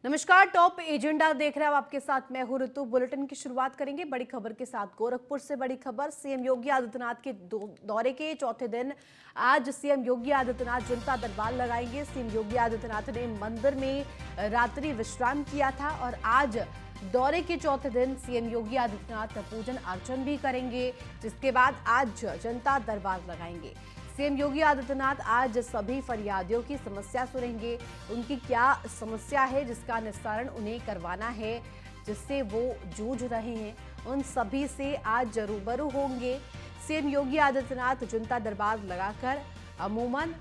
नमस्कार। Top agenda देख रहे हैं आपके साथ मैं हूं ऋतु। बुलेटिन की शुरुआत करेंगे बड़ी खबर के साथ। गोरखपुर से बड़ी खबर। सीएम योगी आदित्यनाथ के दौरे के चौथे दिन आज सीएम योगी आदित्यनाथ जनता दरबार लगाएंगे। सीएम योगी आदित्यनाथ ने मंदिर में रात्रि विश्राम किया था और आज दौरे के चौथे दिन सीएम योगी आदित्यनाथ पूजन अर्चन भी करेंगे, जिसके बाद आज जनता दरबार लगाएंगे। सीएम योगी आदित्यनाथ आज सभी फरियादियों की समस्या सुनेंगे। उनकी क्या समस्या है जिसका निस्तारण उन्हें करवाना है, जिससे वो जूझ रहे हैं, उन सभी से आज रूबरू होंगे। सीएम योगी आदित्यनाथ जनता दरबार लगाकर अमूमन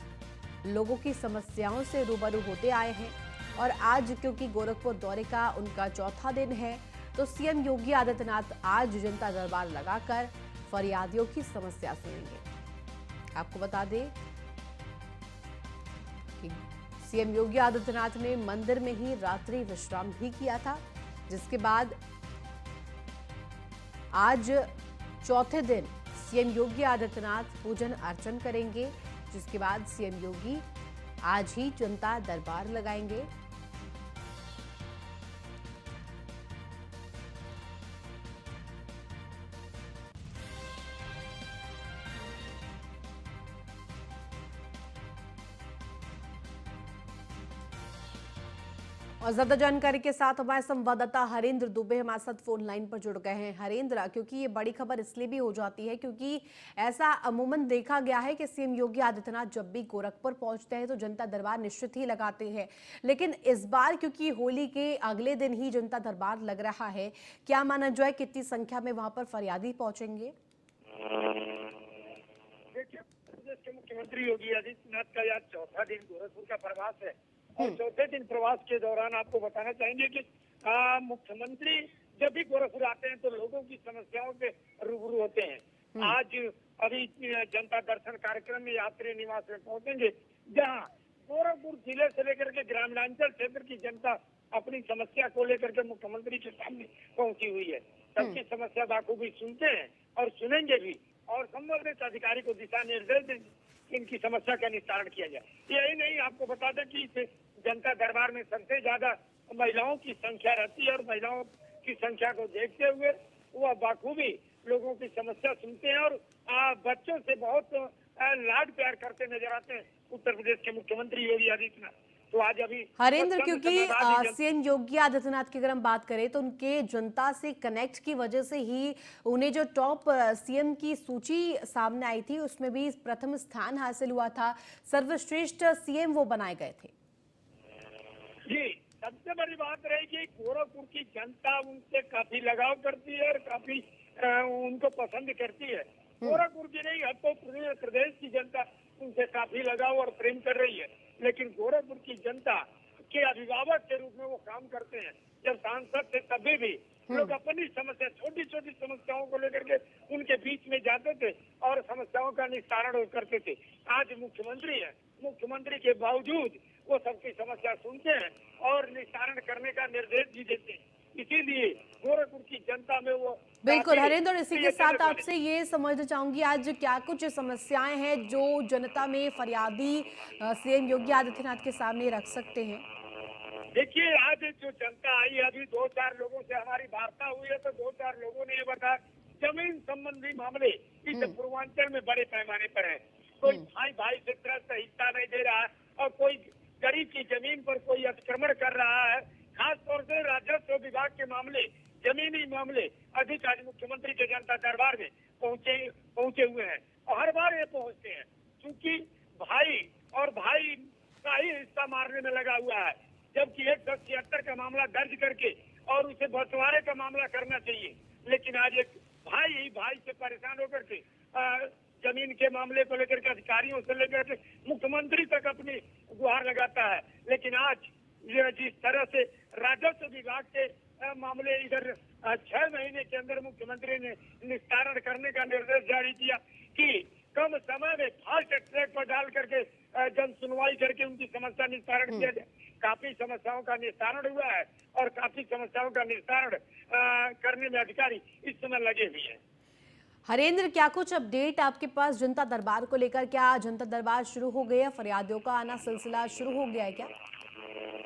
लोगों की समस्याओं से रूबरू होते आए हैं और आज क्योंकि गोरखपुर दौरे का उनका चौथा दिन है, तो सीएम योगी आदित्यनाथ आज जनता दरबार लगाकर फरियादियों की समस्या सुनेंगे। आपको बता दें कि सीएम योगी आदित्यनाथ ने मंदिर में ही रात्रि विश्राम भी किया था, जिसके बाद आज चौथे दिन सीएम योगी आदित्यनाथ पूजन अर्चन करेंगे, जिसके बाद सीएम योगी आज ही जनता दरबार लगाएंगे। और ज्यादा जानकारी के साथ हमारे संवाददाता हरेंद्र दुबे हमारे साथ फोन लाइन पर जुड़ गए हैं। हरेंद्र, क्योंकि ये बड़ी खबर इसलिए भी हो जाती है क्योंकि ऐसा अमूमन देखा गया है कि सीएम योगी आदित्यनाथ जब भी गोरखपुर पहुंचते हैं तो जनता दरबार निश्चित ही लगाते हैं, लेकिन इस बार क्योंकि होली के अगले दिन ही जनता दरबार लग रहा है, क्या माना जाए कितनी संख्या में वहां पर फरियादी पहुंचेंगे? देखिए, प्रदेश के मुख्यमंत्री योगी आदित्यनाथ का आज चौथा दिन गोरखपुर का प्रवास है और चौथे दिन प्रवास के दौरान आपको बताना चाहेंगे कि मुख्यमंत्री जब भी गोरखपुर आते हैं तो लोगों की समस्याओं से रूबरू होते हैं। आज अभी जनता दर्शन कार्यक्रम में यात्री निवास में पहुंचेंगे, जहां गोरखपुर जिले से लेकर के ग्रामीणांचल क्षेत्र की जनता अपनी समस्या को लेकर के मुख्यमंत्री के सामने पहुंची हुई है। सबकी समस्या बाखूबी सुनते हैं और सुनेंगे भी और संबंधित अधिकारी को दिशा निर्देश देंगे, इनकी समस्या का निस्तारण किया जाए। यही नहीं, आपको बता दें कि इस जनता दरबार में सबसे ज्यादा महिलाओं की संख्या रहती है और महिलाओं की संख्या को देखते हुए वह बाखूबी लोगों की समस्या सुनते हैं और बच्चों से बहुत लाड प्यार करते नजर आते हैं उत्तर प्रदेश के मुख्यमंत्री योगी आदित्यनाथ। तो आज अभी हरेंद्र, क्योंकि सीएम योगी आदित्यनाथ की अगर हम बात करें तो उनके जनता से कनेक्ट की वजह से ही उन्हें जो टॉप सीएम की सूची सामने आई थी उसमें भी प्रथम स्थान हासिल हुआ था, सर्वश्रेष्ठ सीएम वो बनाए गए थे। जी, सबसे बड़ी बात रहेगी गोरखपुर की जनता उनसे काफी लगाव करती है और काफी उनको पसंद करती है। गोरखपुर की नहीं, अब तो प्रदेश की जनता उनसे काफी लगाव और प्रेम कर रही है, लेकिन गोरखपुर की जनता के अभिभावक के रूप में वो काम करते हैं। जब सांसद थे तभी भी लोग अपनी समस्या, छोटी छोटी समस्याओं को लेकर के उनके बीच में जाते थे और समस्याओं का निस्तारण करते थे। आज मुख्यमंत्री है, मुख्यमंत्री के बावजूद वो सबकी समस्या सुनते हैं और निस्तारण करने का निर्देश भी देते हैं। इसीलिए गोरखपुर की जनता में वो बिल्कुल हरेंद्र, इसी के साथ आपसे ये समझना चाहूंगी आज क्या कुछ समस्याएं हैं जो जनता में फरियादी सीएम योगी आदित्यनाथ के सामने रख सकते हैं? देखिए, आज जो जनता आई, अभी 2-4 लोगों से हमारी वार्ता हुई है तो 2-4 लोगों ने ये बताया जमीन संबंधी मामले इस पूर्वांचल में बड़े पैमाने पर है। कोई भाई भाई से त्रस्त हिस्सा नहीं दे रहा है और कोई गरीब की जमीन पर कोई अतिक्रमण कर रहा है। खास तौर से राजस्व विभाग के मामले, जमीनी मामले अधिक आज मुख्यमंत्री के जनता दरबार में पहुंचे हुए हैं और हर बार ये पहुंचते हैं क्योंकि भाई और भाई का ही हिस्सा मारने में लगा हुआ है, जबकि 176 का मामला दर्ज करके और उसे बंटवारे का मामला करना चाहिए। लेकिन आज एक भाई ही भाई से परेशान होकर के जमीन के मामले को लेकर के अधिकारियों से लेकर के मुख्यमंत्री तक अपनी गुहार लगाता है। लेकिन आज जिस तरह से राजस्व विभाग के मामले इधर 6 महीने के अंदर मुख्यमंत्री ने निस्तारण करने का निर्देश जारी किया कि कम समय में फास्ट ट्रैक पर डाल करके जन सुनवाई करके उनकी समस्या निस्तारण किया जाए। काफी समस्याओं का निस्तारण हुआ है और काफी समस्याओं का निस्तारण करने में अधिकारी इस समय लगे हुए हैं। हरेंद्र, क्या कुछ अपडेट आपके पास जनता दरबार को लेकर? क्या जनता दरबार शुरू हो गया, फरियादियों का आना सिलसिला शुरू हो गया है क्या?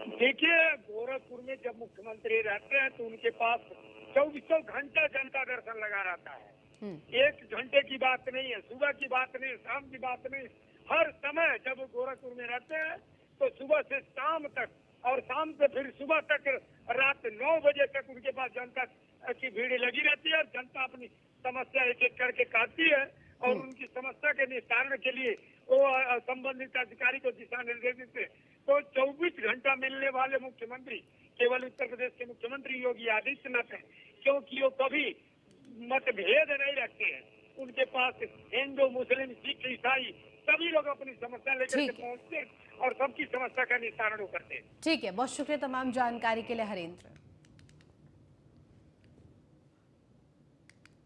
देखिए, गोरखपुर में जब मुख्यमंत्री रहते हैं तो उनके पास 24 घंटा जनता दर्शन लगा रहता है। एक घंटे की बात नहीं है, सुबह की बात नहीं, शाम की बात नहीं, हर समय जब वो गोरखपुर में रहते हैं तो सुबह से शाम तक और शाम से फिर सुबह तक रात 9 बजे तक उनके पास जनता की भीड़ लगी रहती है और जनता अपनी समस्या एक एक करके कहती है और उनकी समस्या के निस्तारण के लिए वो संबंधित अधिकारी को दिशा निर्देश देते हैं। तो 24 घंटा मिलने वाले मुख्यमंत्री केवल उत्तर प्रदेश के मुख्यमंत्री योगी आदित्यनाथ हैं, क्योंकि वो कभी मतभेद नहीं रखते हैं। उनके पास हिंदू, मुस्लिम, सिख, ईसाई सभी लोग अपनी समस्या लेकर के पहुंचते हैं और सबकी समस्या का निस्तारण वो करते हैं। ठीक है, बहुत शुक्रिया तमाम जानकारी के लिए हरेंद्र।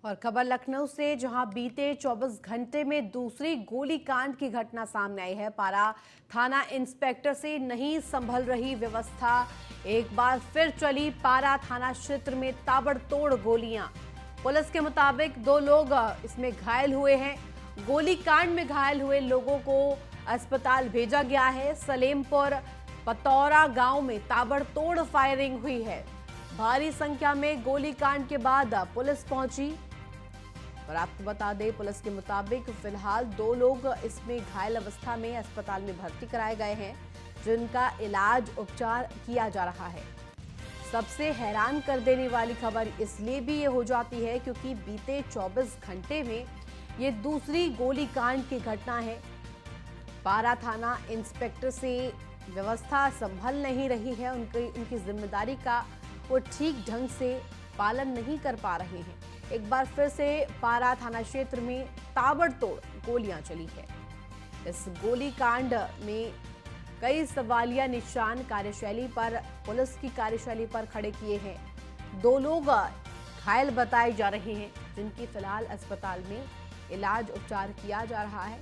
और खबर लखनऊ से, जहां बीते 24 घंटे में दूसरी गोलीकांड की घटना सामने आई है। पारा थाना इंस्पेक्टर से नहीं संभल रही व्यवस्था, एक बार फिर चली पारा थाना क्षेत्र में ताबड़तोड़ गोलियां। पुलिस के मुताबिक 2 लोग इसमें घायल हुए हैं। गोलीकांड में घायल हुए लोगों को अस्पताल भेजा गया है। सलेमपुर पतौरा गांव में ताबड़तोड़ फायरिंग हुई है। भारी संख्या में गोलीकांड के बाद पुलिस पहुंची और आपको बता दें, पुलिस के मुताबिक फिलहाल 2 लोग इसमें घायल अवस्था में अस्पताल में भर्ती कराए गए हैं, जिनका इलाज उपचार किया जा रहा है। सबसे हैरान कर देने वाली खबर इसलिए भी ये हो जाती है क्योंकि बीते 24 घंटे में ये दूसरी गोलीकांड की घटना है। पारा थाना इंस्पेक्टर से व्यवस्था संभल नहीं रही है, उनकी जिम्मेदारी का वो ठीक ढंग से पालन नहीं कर पा रहे हैं। एक बार फिर से पारा थाना क्षेत्र में ताबड़तोड़ गोलियां चली है। इस गोलीकांड में कई सवालिया निशान पुलिस की कार्यशैली पर खड़े किए हैं। 2 लोग घायल बताए जा रहे हैं, जिनकी फिलहाल अस्पताल में इलाज उपचार किया जा रहा है।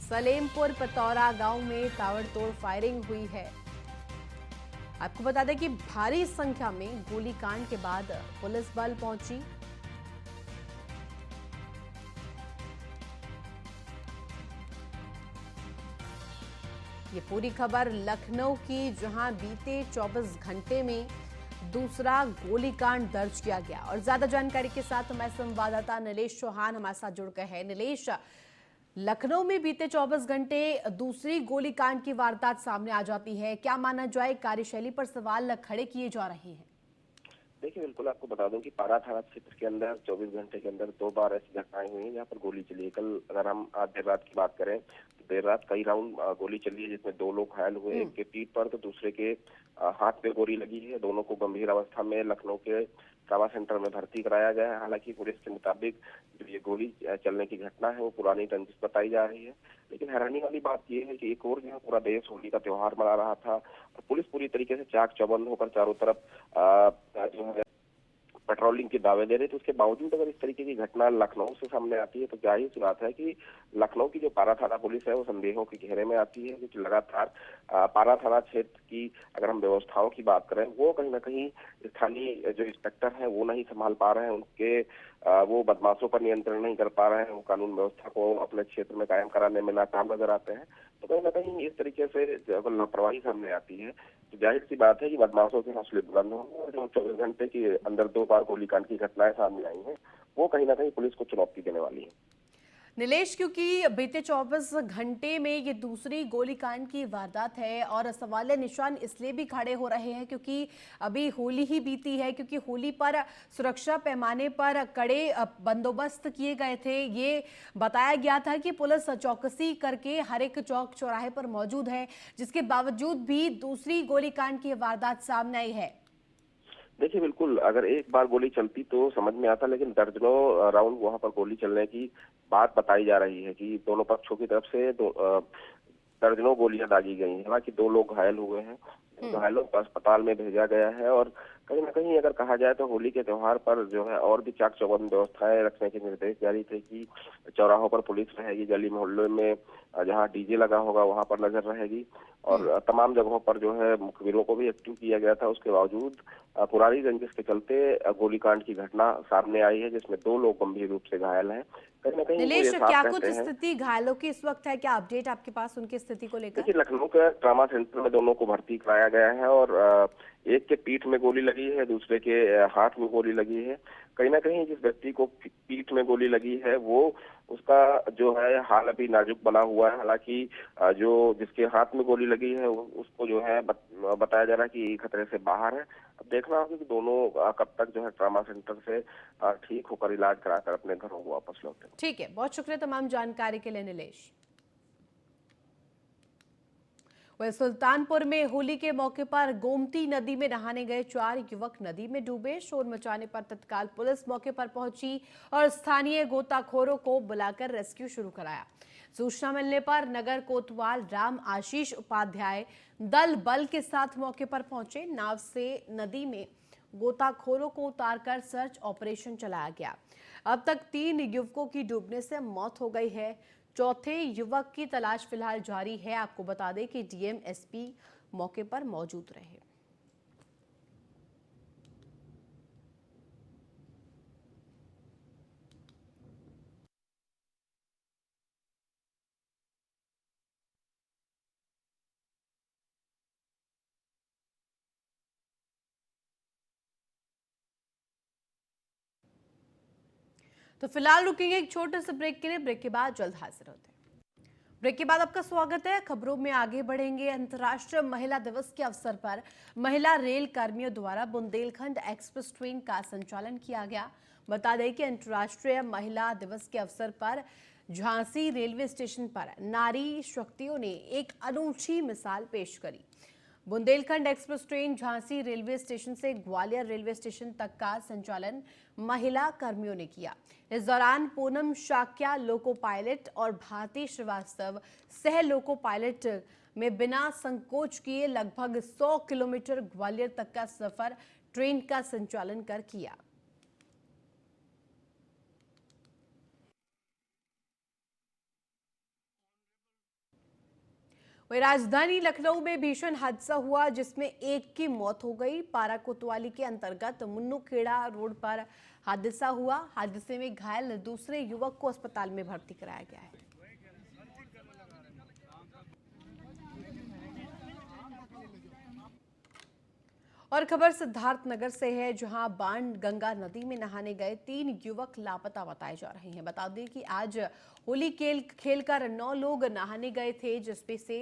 सलेमपुर पतौरा गांव में ताबड़तोड़ फायरिंग हुई है। आपको बता दें कि भारी संख्या में गोलीकांड के बाद पुलिस बल पहुंची। ये पूरी खबर लखनऊ की, जहां बीते 24 घंटे में दूसरा गोलीकांड दर्ज किया गया। और ज्यादा जानकारी के साथ हमारे संवाददाता नीलेश चौहान हमारे साथ जुड़ गए हैं। नीलेश, लखनऊ में बीते 24 घंटे दूसरी गोलीकांड की वारदात सामने आ जाती है, क्या माना जाए, कार्यशैली पर सवाल खड़े किए जा रहे हैं? देखिए, बिल्कुल आपको बता दूं कि पारा थाना क्षेत्र के अंदर 24 घंटे के अंदर 2 बार ऐसी घटनाएं हुई हैं जहां पर गोली चली है। कल अगर हम आज देर रात की बात करें तो देर रात कई राउंड गोली चली है, जिसमें 2 लोग घायल हुए, एक के पीठ पर तो दूसरे के हाथ पे गोली लगी है। दोनों को गंभीर अवस्था में लखनऊ के ट्रामा सेंटर में भर्ती कराया गया है। हालांकि पुलिस के मुताबिक जो ये गोली चलने की घटना है वो पुरानी रंजिश बताई जा रही है। लेकिन हैरानी वाली बात ये है कि एक और जो है पूरा देश होली का त्योहार मना रहा था और पुलिस पूरी तरीके से चाक चौबंद होकर चारों तरफ जो है पेट्रोलिंग के दावे दे रहे थे। उसके बावजूद अगर इस तरीके की घटना लखनऊ से सामने आती है तो जाहिर सी बात है कि लखनऊ की जो पारा थाना पुलिस है वो संदेहों के घेरे में आती है, क्योंकि लगातार पारा थाना क्षेत्र की अगर हम व्यवस्थाओं की बात करें, वो कहीं ना कहीं स्थानीय जो इंस्पेक्टर है वो नहीं संभाल पा रहे हैं। उनके वो बदमाशों पर नियंत्रण नहीं कर पा रहे हैं, वो कानून व्यवस्था को अपने क्षेत्र में कायम कराने में नाकाम नजर आते हैं। तो कहीं ना कहीं इस तरीके से अगर लापरवाही सामने आती है तो जाहिर सी बात है कि बदमाशों के हौसले बुलंद होंगे और जो 24 घंटे के अंदर 2 बार गोलीकांड की घटनाएं सामने आई हैं वो कहीं ना कहीं पुलिस को चुनौती देने वाली है। नीलेश, क्योंकि बीते 24 घंटे में ये दूसरी गोलीकांड की वारदात है और सवालिया निशान इसलिए भी खड़े हो रहे हैं क्योंकि अभी होली ही बीती है, क्योंकि होली पर सुरक्षा पैमाने पर कड़े बंदोबस्त किए गए थे। ये बताया गया था कि पुलिस चौकसी करके हर एक चौक चौराहे पर मौजूद है, जिसके बावजूद भी दूसरी गोलीकांड की वारदात सामने आई है। देखिए, बिल्कुल अगर एक बार गोली चलती तो समझ में आता, लेकिन दर्जनों राउंड वहां पर गोली चलने की बात बताई जा रही है कि दोनों पक्षों की तरफ से दर्जनों गोलियां दागी गई हैं। हालांकि 2 लोग घायल हुए हैं, घायलों को अस्पताल में भेजा गया है और कहीं ना कहीं अगर कहा जाए तो होली के त्योहार पर जो है और भी चाक चौबंद व्यवस्थाएं रखने के निर्देश जारी थे कि चौराहों पर पुलिस रहेगी, गली मोहल्लों में जहां डीजे लगा होगा वहां पर नजर रहेगी और तमाम जगहों पर जो है मुखबिरों को भी एक्टिव किया गया था। उसके बावजूद पुरानी रंजिश के चलते गोलीकांड की घटना सामने आई है, जिसमें 2 लोग गंभीर रूप से घायल हैं। कहीं ना कहीं वो नीलेश, ये साफ क्या कुछ कहते हैं। स्थिति घायलों की इस वक्त है? क्या अपडेट आपके पास उनकी स्थिति को लेकर? देखिए, लखनऊ के ट्रामा सेंटर में दोनों को भर्ती कराया गया है और एक के पीठ में गोली लगी है, दूसरे के हाथ में गोली लगी है। कहीं ना कहीं जिस व्यक्ति को पीठ में गोली लगी है वो उसका जो है हाल अभी नाजुक बना हुआ है। हालांकि जो जिसके हाथ में गोली लगी है उसको जो है बताया जा रहा है कि खतरे से बाहर है। अब देखना होगा कि दोनों कब तक जो है ट्रामा सेंटर से ठीक होकर इलाज कराकर अपने घरों को वापस लौटे। ठीक है, बहुत शुक्रिया तमाम जानकारी के लिए नीलेश। वह सुल्तानपुर में होली के मौके पर गोमती नदी में नहाने गए 4 युवक नदी में डूबे। शोर मचाने पर तत्काल पुलिस मौके पर पहुंची और स्थानीय गोताखोरों को बुलाकर रेस्क्यू शुरू कराया। सूचना मिलने पर नगर कोतवाल राम आशीष उपाध्याय दल बल के साथ मौके पर पहुंचे। नाव से नदी में गोताखोरों को उतारकर सर्च ऑपरेशन चलाया गया। अब तक 3 युवकों की डूबने से मौत हो गई है। चौथे युवक की तलाश फिलहाल जारी है। आपको बता दें कि डीएम एसपी मौके पर मौजूद रहे। तो फिलहाल रुकेंगे एक छोटे से ब्रेक के लिए। ब्रेक के बाद जल्द हाजिर होते हैं। ब्रेक के बाद आपका स्वागत है। खबरों में आगे बढ़ेंगे। अंतर्राष्ट्रीय महिला दिवस के अवसर पर महिला रेल कर्मियों द्वारा बुंदेलखंड एक्सप्रेस ट्रेन का संचालन किया गया। बता दें कि अंतर्राष्ट्रीय महिला दिवस के अवसर पर झांसी रेलवे स्टेशन पर नारी शक्तियों ने एक अनूठी मिसाल पेश करी। Bundelkhand express train Jhansi railway station से ग्वालियर रेलवे स्टेशन तक का संचालन महिला कर्मियों ने किया। इस दौरान पूनम शाक्या लोको पायलट और भारती श्रीवास्तव सह लोको पायलट में बिना संकोच किए लगभग 100 किलोमीटर ग्वालियर तक का सफर ट्रेन का संचालन कर किया। वहीं राजधानी लखनऊ में भीषण हादसा हुआ जिसमें एक की मौत हो गई। पारा कोतवाली के अंतर्गत मुन्नू खेड़ा रोड पर हादसा हुआ। हादसे में घायल दूसरे युवक को अस्पताल में भर्ती कराया गया है। और खबर सिद्धार्थनगर से है, जहां बाण गंगा नदी में नहाने गए 3 युवक लापता बताए जा रहे हैं। बता दें कि आज होली खेलकर 9 लोग नहाने गए थे, जिसमें से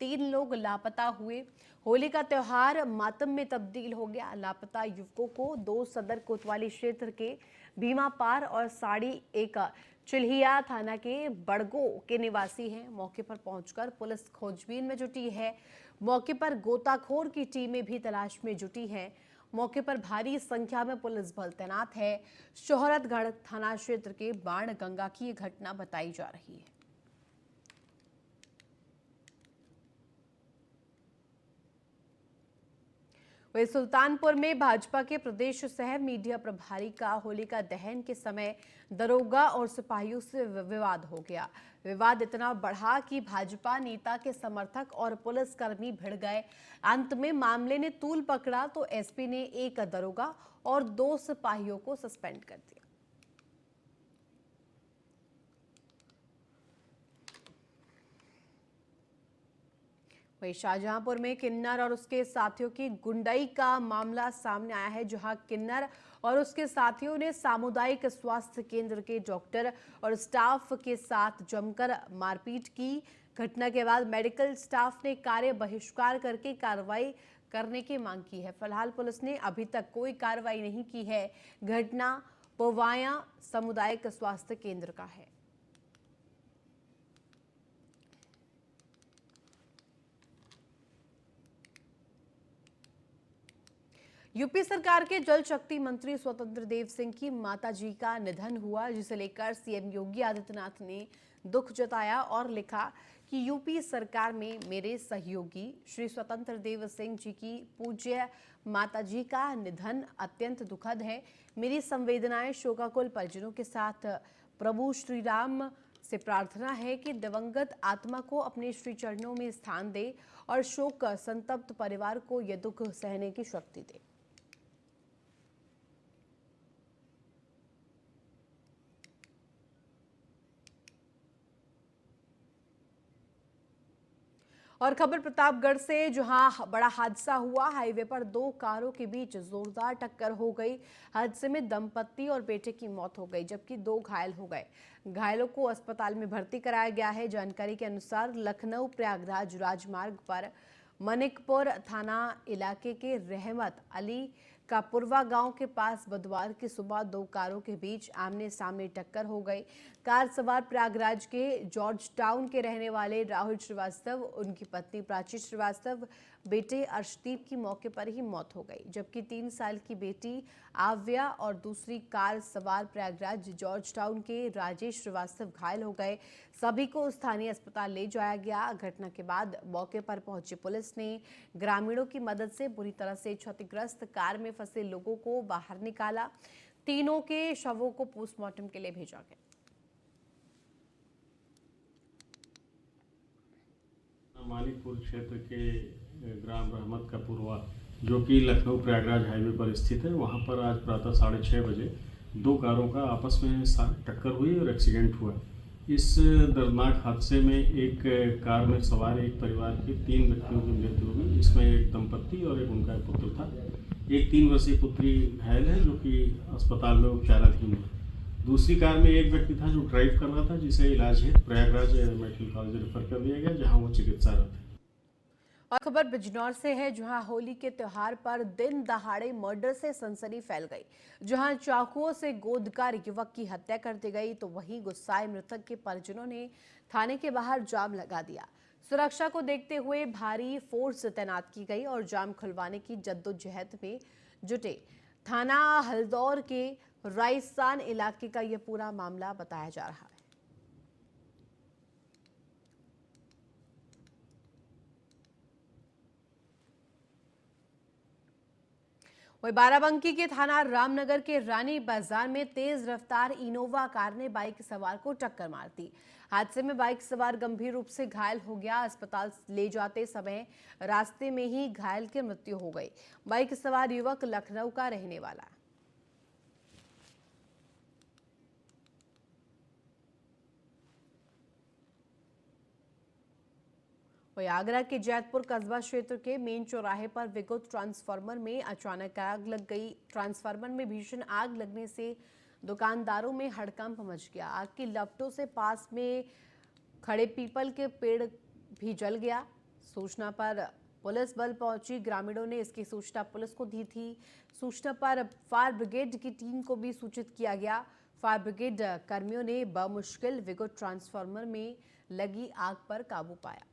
3 लोग लापता हुए। होली का त्योहार मातम में तब्दील हो गया। लापता युवकों को 2 सदर कोतवाली क्षेत्र के भीमापार और साड़ी एक चिल्हिया थाना के बड़गो के निवासी हैं। मौके पर पहुंचकर पुलिस खोजबीन में जुटी है। मौके पर गोताखोर की टीमें भी तलाश में जुटी हैं। मौके पर भारी संख्या में पुलिस बल तैनात है। शोहरतगढ़ थाना क्षेत्र के बाण गंगा की ये घटना बताई जा रही है। वहीं सुल्तानपुर में भाजपा के प्रदेश सह मीडिया प्रभारी का होलिका दहन के समय दरोगा और सिपाहियों से विवाद हो गया। विवाद इतना बढ़ा कि भाजपा नेता के समर्थक और पुलिसकर्मी भिड़ गए। अंत में मामले ने तूल पकड़ा तो एसपी ने 1 दरोगा और 2 सिपाहियों को सस्पेंड कर दिया। वहीं शाहजहांपुर में किन्नर और उसके साथियों की गुंडाई का मामला सामने आया है, जहां किन्नर और उसके साथियों ने सामुदायिक स्वास्थ्य केंद्र के डॉक्टर और स्टाफ के साथ जमकर मारपीट की। घटना के बाद मेडिकल स्टाफ ने कार्य बहिष्कार करके कार्रवाई करने की मांग की है। फिलहाल पुलिस ने अभी तक कोई कार्रवाई नहीं की है। घटना पोवाया सामुदायिक स्वास्थ्य केंद्र का है। यूपी सरकार के जल शक्ति मंत्री स्वतंत्र देव सिंह की माताजी का निधन हुआ, जिसे लेकर सीएम योगी आदित्यनाथ ने दुख जताया और लिखा कि यूपी सरकार में मेरे सहयोगी श्री स्वतंत्र देव सिंह जी की पूज्य माता जी का निधन अत्यंत दुखद है। मेरी संवेदनाएं शोकाकुल परिजनों के साथ प्रभु श्री राम से प्रार्थना है कि दिवंगत आत्मा को अपने श्री चरणों में स्थान दे और शोक संतप्त परिवार को यह दुख सहने की शक्ति दे। और खबर प्रतापगढ़ से, जहां बड़ा हादसा हुआ। हाईवे पर दो कारों के बीच जोरदार टक्कर हो गई। हादसे में दंपत्ति और बेटे की मौत हो गई, जबकि दो घायल हो गए। घायलों को अस्पताल में भर्ती कराया गया है। जानकारी के अनुसार लखनऊ प्रयागराज राजमार्ग पर मनिकपुर थाना इलाके के रहमत अली का पुरवा गांव के पास बुधवार की सुबह दो कारों के बीच आमने सामने टक्कर हो गई। कार सवार प्रयागराज के जॉर्ज टाउन के रहने वाले राहुल श्रीवास्तव, उनकी पत्नी प्राची श्रीवास्तव, बेटे अर्शदीप की मौके पर ही मौत हो गई, जबकि 3 साल की बेटी आव्या और दूसरी कार सवार प्रयागराज जॉर्ज टाउन के राजेश श्रीवास्तव घायल हो गए। सभी को स्थानीय अस्पताल ले जाया गया। घटना के बाद मौके पर पहुंची पुलिस ने ग्रामीणों की मदद से बुरी तरह से क्षतिग्रस्त कार में फंसे लोगों को बाहर निकाला। तीनों के शवों को पोस्टमार्टम के लिए भेजा गया। मानिकपुर क्षेत्र के ग्राम रहमत का पुरवा, जो कि लखनऊ प्रयागराज हाईवे पर स्थित है, वहां पर आज प्रातः 6:30 बजे दो कारों का आपस में टक्कर हुई और एक्सीडेंट हुआ। इस दर्दनाक हादसे में एक कार में सवार एक परिवार के 3 व्यक्तियों की मृत्यु हुई। इसमें एक दंपत्ति और एक उनका पुत्र था। एक 3 वर्षीय पुत्री घायल है, जो कि अस्पताल में उपचाराधीन है। दूसरी कार में एक व्यक्ति था जो ड्राइव कर रहा था, जिसे इलाज है प्रयागराज मेडिकल कॉलेज रेफर कर दिया गया, जहां वो चिकित्सारत है। और खबर बिजनौर से है, जहां होली के त्योहार पर दिन दहाड़े मर्डर से सनसनी फैल गई। जहां चाकुओं से गोदकर युवक की हत्या कर दी गई, तो वहीं गुस्साए मृतक के परिजनों ने थाने के बाहर जाम लगा दिया। सुरक्षा को देखते हुए भारी फोर्स तैनात की गई और जाम खुलवाने की जद्दोजहद में जुटे। थाना हल्दौर के राइसान इलाके का यह पूरा मामला बताया जा रहा है। वहीं बाराबंकी के थाना रामनगर के रानी बाजार में तेज रफ्तार इनोवा कार ने बाइक सवार को टक्कर मार दी। हादसे में बाइक सवार गंभीर रूप से घायल हो गया। अस्पताल ले जाते समय रास्ते में ही घायल की मृत्यु हो गई। बाइक सवार युवक लखनऊ का रहने वाला है। वहीं आगरा के जैतपुर कस्बा क्षेत्र के मेन चौराहे पर विद्युत ट्रांसफार्मर में अचानक आग लग गई। ट्रांसफार्मर में भीषण आग लगने से दुकानदारों में हड़कंप मच गया। आग की लपटों से पास में खड़े पीपल के पेड़ भी जल गया। सूचना पर पुलिस बल पहुंची। ग्रामीणों ने इसकी सूचना पुलिस को दी थी। सूचना पर फायर ब्रिगेड की टीम को भी सूचित किया गया। फायर ब्रिगेड कर्मियों ने बमुश्किल विद्युत ट्रांसफार्मर में लगी आग पर काबू पाया।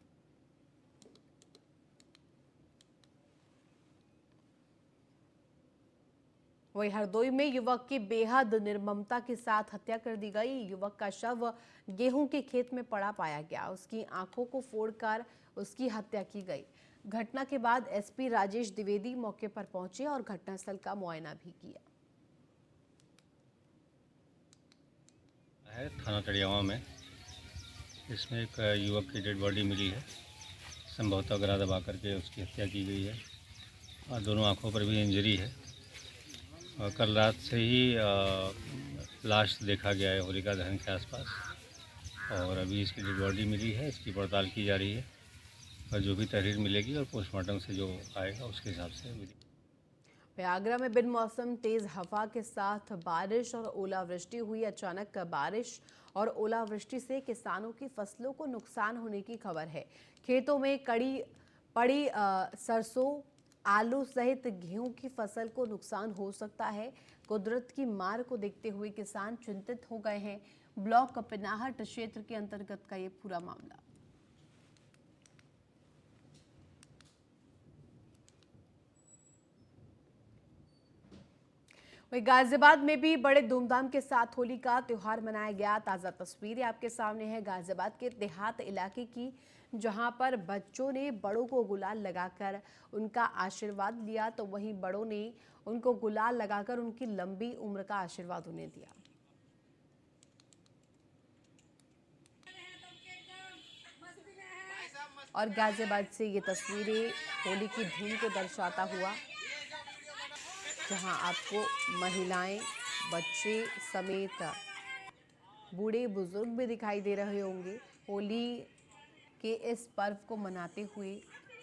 वहीं हरदोई में युवक की बेहद निर्ममता के साथ हत्या कर दी गई। युवक का शव गेहूं के खेत में पड़ा पाया गया। उसकी आंखों को फोड़कर उसकी हत्या की गई। घटना के बाद एसपी राजेश द्विवेदी मौके पर पहुंचे और घटनास्थल का मुआयना भी किया। थाना टड़ियावा में इसमें एक युवक की डेड बॉडी मिली है। संभवतः गला दबा करके उसकी हत्या की गई है और दोनों आंखों पर भी इंजरी है। और कल रात से ही लाश देखा गया है होलिका दहन के आसपास, और अभी इसकी डेड बॉडी मिली है। इसकी पड़ताल की जा रही है और जो भी तहरीर मिलेगी और पोस्टमार्टम से जो आएगा उसके हिसाब से मिलेगी। आगरा में बिन मौसम तेज हवा के साथ बारिश और ओलावृष्टि हुई। अचानक बारिश और ओलावृष्टि से किसानों की फसलों को नुकसान होने की खबर है। खेतों में पड़ी सरसों, आलू सहित गेहूं की फसल को नुकसान हो सकता है। कुदरत की मार को देखते हुए किसान चिंतित हो गए हैं। ब्लॉक पिनाहट क्षेत्र के अंतर्गत का ये पूरा मामला। वहीं गाजियाबाद में भी बड़े धूमधाम के साथ होली का त्योहार मनाया गया। ताज़ा तस्वीरें आपके सामने है गाजियाबाद के देहात इलाके की, जहां पर बच्चों ने बड़ों को गुलाल लगाकर उनका आशीर्वाद लिया, तो वहीं बड़ों ने उनको गुलाल लगाकर उनकी लंबी उम्र का आशीर्वाद उन्हें दिया। और गाजियाबाद से ये तस्वीरें होली की धूम को दर्शाता हुआ, जहां आपको महिलाएं, बच्चे समेत बूढ़े बुजुर्ग भी दिखाई दे रहे होंगे होली के इस पर्व को मनाते हुए।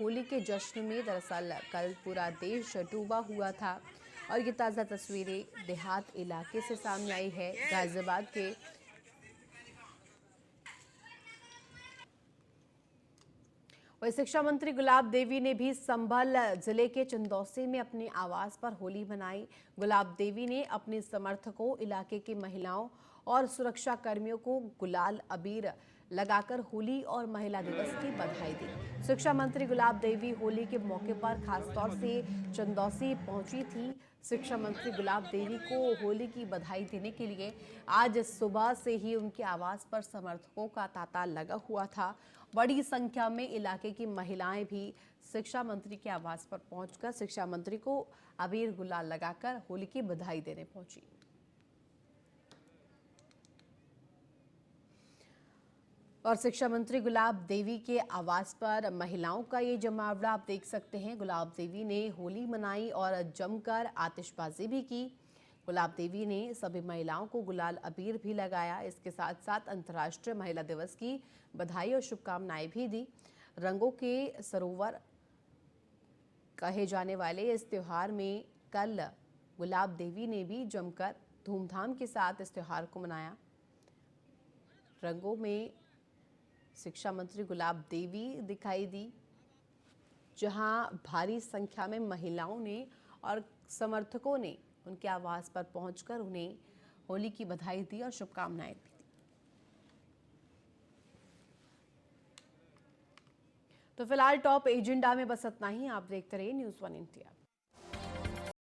होली के जश्न में दरअसल कल पूरा देश डूबा हुआ था और ये ताज़ा तस्वीरें देहात इलाके से सामने आई है गाजियाबाद के। वही शिक्षा मंत्री गुलाब देवी ने भी संभल जिले के चंदौसी में अपने आवास पर होली मनाई। गुलाब देवी ने अपने समर्थकों, इलाके की महिलाओं और सुरक्षा कर्मियों को गुलाल अबीर लगाकर होली और महिला दिवस की बधाई दी। शिक्षा मंत्री गुलाब देवी होली के मौके पर खासतौर से चंदौसी पहुंची थी। शिक्षा मंत्री गुलाब देवी को होली की बधाई देने के लिए आज सुबह से ही उनके आवास पर समर्थकों का तांता लगा हुआ था। बड़ी संख्या में इलाके की महिलाएं भी शिक्षा मंत्री के आवास पर पहुंचकर शिक्षा मंत्री को अबीर गुलाल लगाकर होली की बधाई देने पहुंची। और शिक्षा मंत्री गुलाब देवी के आवास पर महिलाओं का ये जमावड़ा आप देख सकते हैं। गुलाब देवी ने होली मनाई और जमकर आतिशबाजी भी की। गुलाब देवी ने सभी महिलाओं को गुलाल अबीर भी लगाया। इसके साथ साथ अंतर्राष्ट्रीय महिला दिवस की बधाई और शुभकामनाएं भी दी। रंगों के सरोवर कहे जाने वाले इस त्योहार में कल गुलाब देवी ने भी जमकर धूमधाम के साथ इस त्योहार को मनाया। रंगों में शिक्षा मंत्री गुलाब देवी दिखाई दी, जहां भारी संख्या में महिलाओं ने और समर्थकों ने उनके आवास पर पहुंचकर उन्हें होली की बधाई दी और शुभकामनाएं दी। तो फिलहाल टॉप एजेंडा में बस इतना ही। आप देखते रहिए न्यूज़ 1 इंडिया।